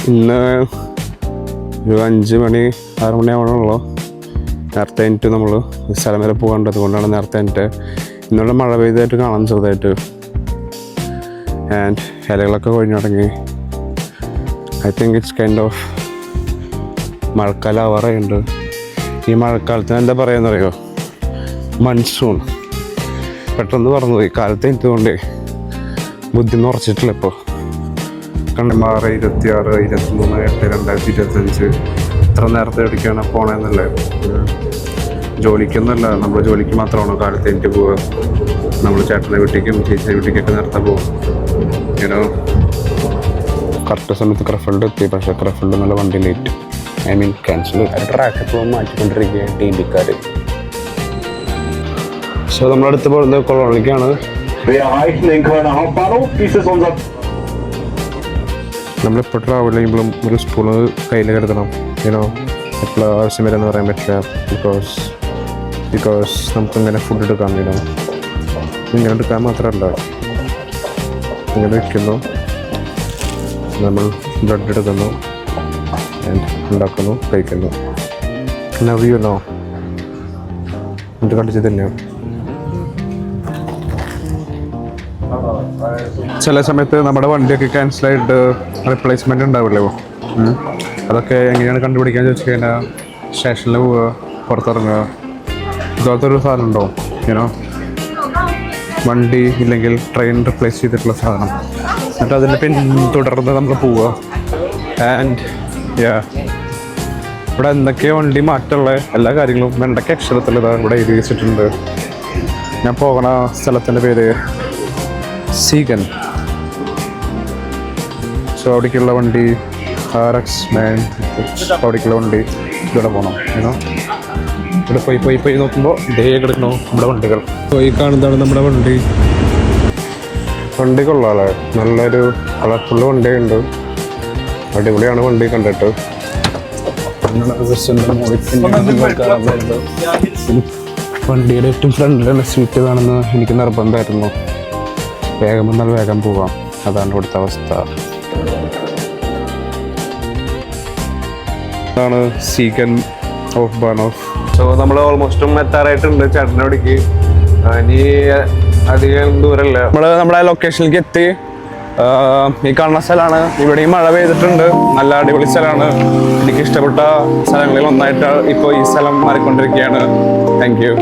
ഇന്ന് ഒരു 5 മണി 6 മണിയാവണമല്ലോ. നേരത്തെ എനിക്ക് നമ്മൾ സ്ഥലം വരെ പോകേണ്ടത് കൊണ്ടാണ് നേരത്തെ എനിക്ക് ഇന്നലെ മഴ പെയ്തായിട്ട് കാണാൻ ചെറുതായിട്ട്. ആൻഡ് ഇലകളൊക്കെ കൊഴിഞ്ഞു തുടങ്ങി. I think it's kind of മഴക്കാലം ആവാറുണ്ട്. ഈ മഴക്കാലത്തിന് എന്താ പറയുകയെന്നറിയോ, മൺസൂൺ. പെട്ടെന്ന് പറഞ്ഞുപോയി. കാലത്ത് എനിക്കുകൊണ്ടേ ബുദ്ധിന്ന് ഉറച്ചിട്ടില്ല. ഇപ്പോൾ 6, 26, 23, 8, 2025 ഇത്ര നേരത്തെ എവിടേക്കാണ് പോകണമെന്നല്ലേ. ജോലിക്കൊന്നുമല്ല, നമ്മൾ ജോലിക്ക് മാത്രമാണോ കാലത്ത് എനിക്ക് പോവുക. നമ്മൾ ചേട്ടൻ്റെ വീട്ടിലേക്കും ചേച്ചിയുടെ വീട്ടിലേക്കൊക്കെ നേരത്തെ പോകും. ഇങ്ങനെ കറക്റ്റ് സമയത്ത് ക്രഫൽഡ് എത്തി. പക്ഷേ ക്രഫൽഡ് നല്ല വണ്ടി late, I mean cancel. Track എപ്പോഴും മാറ്റിക്കൊണ്ടിരിക്കുകയാണ് ടി.ബിക്കാർ. സോ നമ്മളടുത്ത് പോകുന്നത് കൊളോണിക്കാണ്. നമ്മളിപ്പോൾ ട്രാവൽ ചെയ്യുമ്പോഴും ഒരു സ്പൂണ് കയ്യിൽ കരുതണം. എപ്പോഴും ആവശ്യം വരെയെന്ന് പറയാൻ പറ്റില്ല. ബിക്കോസ് നമുക്കിങ്ങനെ ഫുഡ് എടുക്കാൻ വേണം. ഇങ്ങനെ എടുക്കാൻ മാത്രമല്ല, ഇങ്ങനെ വയ്ക്കുന്നു, നമ്മൾ ബ്രെഡ് എടുക്കുന്നു, ഉണ്ടാക്കുന്നു, കഴിക്കുന്നു. നവ്യൂനോ ഇത് കണ്ടിച്ച് തന്നെയാണ്. ചില സമയത്ത് നമ്മുടെ വണ്ടിയൊക്കെ ക്യാൻസലായിട്ട് റിപ്ലേസ്മെൻറ്റ് ഉണ്ടാവില്ലേ, അതൊക്കെ എങ്ങനെയാണ് കണ്ടുപിടിക്കാൻ ചോദിച്ചു കഴിഞ്ഞാൽ സ്റ്റേഷനിൽ പോവുക, പുറത്തിറങ്ങുക, ഇതുപോലത്തെ ഒരു സാധനം ഉണ്ടാവും. വണ്ടി ഇല്ലെങ്കിൽ ട്രെയിൻ റിപ്ലേസ് ചെയ്തിട്ടുള്ള സാധനം. എന്നിട്ട് അതിനെ പിന്തുടർന്ന് നമ്മൾ പോവുക. ആൻഡ് ഇവിടെ എന്തൊക്കെയോ വണ്ടി മാറ്റമുള്ള എല്ലാ കാര്യങ്ങളും വെണ്ടയ്ക്ക് അക്ഷരത്തിൽ ഇവിടെ എഴുതി വെച്ചിട്ടുണ്ട്. ഞാൻ പോകുന്ന സ്ഥലത്തിൻ്റെ പേര് സീഗൻ. സോ അവിടേക്കുള്ള വണ്ടി RX 9, അവിടേക്കുള്ള വണ്ടി ഇവിടെ പോകണം. ഇവിടെ പോയി നോക്കുമ്പോൾ ഇതേ കിടക്കണോ നമ്മുടെ വണ്ടികൾ. ഈ കാണുന്നതാണ് നമ്മുടെ വണ്ടി കൊള്ളാല്ലേ, നല്ലൊരു കളർഫുള്ള് വണ്ടിയുണ്ട്. അടിപൊളിയാണ് വണ്ടി കണ്ടിട്ട്. വണ്ടിയുടെ ഏറ്റവും ഫ്രണ്ടിലുള്ള സീറ്റ് വേണമെന്ന് എനിക്ക് നിർബന്ധമായിരുന്നു. വേഗം വന്നാൽ വേഗം പോവാം, അതാണ് ഇവിടുത്തെ അവസ്ഥ. ഇതാണ് സീഗൻ ഓഫ് ബാനോഫ്. സോ നമ്മൾ ഓൾമോസ്റ്റും എത്താറായിട്ടുണ്ട് ചേട്ടൻ്റെ അവിടേക്ക്. ഇനി അധികം ദൂരമല്ല, നമ്മുടെ ലൊക്കേഷനിലേക്ക് എത്തി. ഈ കാണുന്ന സ്ഥലമാണ്. ഇവിടെയും മഴ പെയ്തിട്ടുണ്ട്. നല്ല അടിപൊളി സ്ഥലമാണ്. എനിക്ക് ഇഷ്ടപ്പെട്ട സ്ഥലങ്ങളിൽ ഒന്നായിട്ട് ഇപ്പോൾ ഈ സ്ഥലം മാറിക്കൊണ്ടിരിക്കുകയാണ്. Thank you.